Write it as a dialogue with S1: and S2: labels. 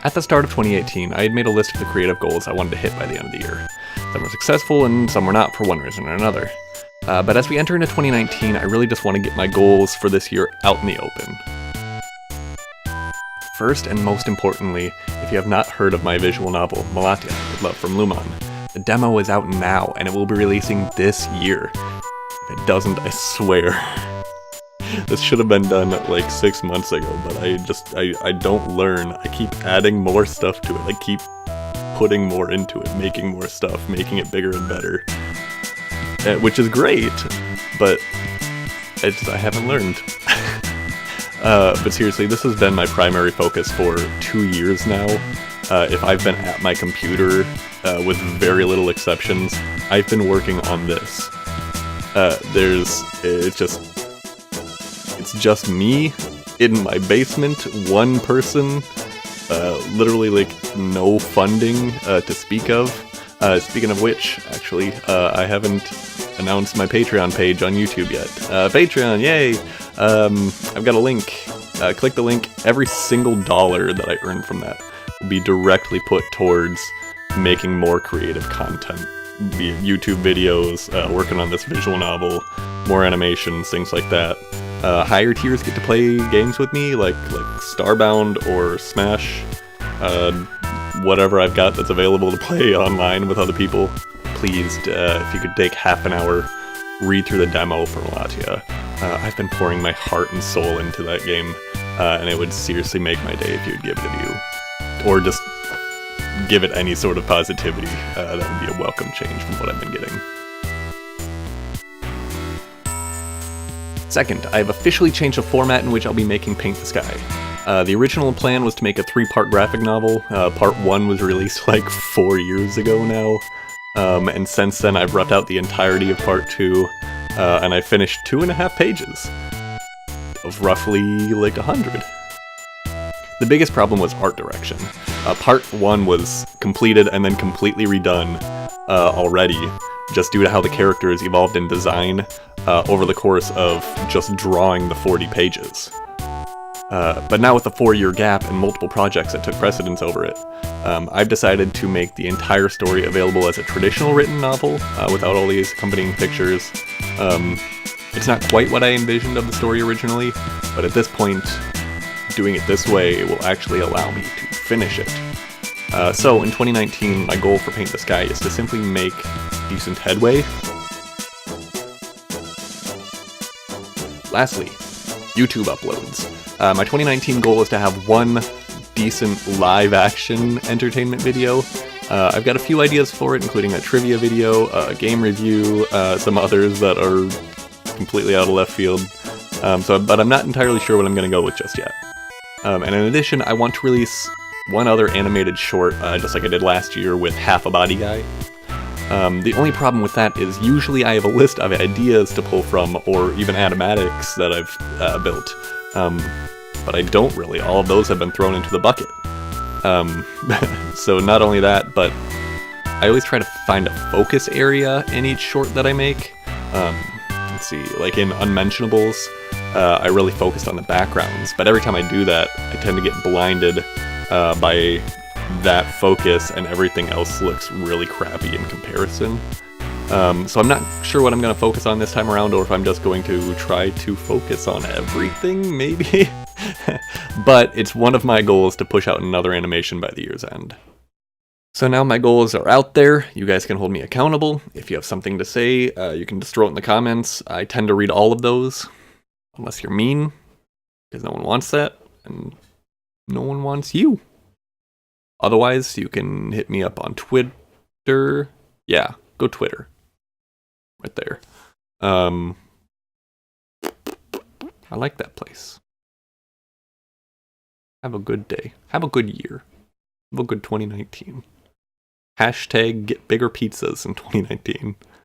S1: At the start of 2018, I had made a list of the creative goals I wanted to hit by the end of the year. Some were successful and some were not for one reason or another. But as we enter into 2019, I really just want to get my goals for this year out in the open. First and most importantly, if you have not heard of my visual novel, Melatia, with Love from Lumon, the demo is out now and it will be releasing this year. If it doesn't, I swear. This should have been done like 6 months ago, but I don't learn. I keep adding more stuff to it. I keep putting more into it, making more stuff, making it bigger and better. Which is great, but I haven't learned. But seriously, this has been my primary focus for 2 years now. If I've been at my computer, with very little exceptions, I've been working on this. It's just me in my basement, one person, literally like no funding to speak of. Speaking of which, actually, I haven't announced my Patreon page on YouTube yet. Patreon, yay! I've got a link. Click the link. Every single dollar that I earn from that will be directly put towards making more creative content. Be it YouTube videos, working on this visual novel, more animations, things like that. Higher tiers get to play games with me, like Starbound or Smash. Whatever I've got that's available to play online with other people. Please, if you could take half an hour, read through the demo for Melatia. I've been pouring my heart and soul into that game, and it would seriously make my day if you'd give it a view. Or just give it any sort of positivity. That would be a welcome change from what I've been getting. Second, I have officially changed the format in which I'll be making Paint the Sky. The original plan was to make a 3-part graphic novel. Part 1 was released like 4 years ago now, and since then I've roughed out the entirety of Part 2, and I finished 2.5 pages of roughly like 100. The biggest problem was art direction. Part 1 was completed and then completely redone already, just due to how the characters evolved in design over the course of just drawing the 40 pages. But now with a 4-year gap and multiple projects that took precedence over it, I've decided to make the entire story available as a traditional written novel, without all these accompanying pictures. It's not quite what I envisioned of the story originally, but at this point, doing it this way will actually allow me to finish it. So in 2019, my goal for Paint the Sky is to simply make decent headway. Lastly, YouTube uploads. My 2019 goal is to have one decent live-action entertainment video. I've got a few ideas for it, including a trivia video, a game review, some others that are completely out of left field. But I'm not entirely sure what I'm going to go with just yet. And in addition, I want to release one other animated short, just like I did last year with Half a Body Guy. The only problem with that is usually I have a list of ideas to pull from, or even animatics that I've built. But I don't really. All of those have been thrown into the bucket. So not only that, but I always try to find a focus area in each short that I make. Let's see, like in Unmentionables, I really focused on the backgrounds, but every time I do that, I tend to get blinded by that focus, and everything else looks really crappy in comparison. So I'm not sure what I'm going to focus on this time around, or if I'm just going to try to focus on everything, maybe? But it's one of my goals to push out another animation by the year's end. So now my goals are out there. You guys can hold me accountable. If you have something to say, you can just throw it in the comments. I tend to read all of those, unless you're mean, because no one wants that, and no one wants you. Otherwise, you can hit me up on Twitter. Yeah, go Twitter. Right there. I like that place. Have a good day. Have a good year. Have a good 2019. Hashtag get bigger pizzas in 2019.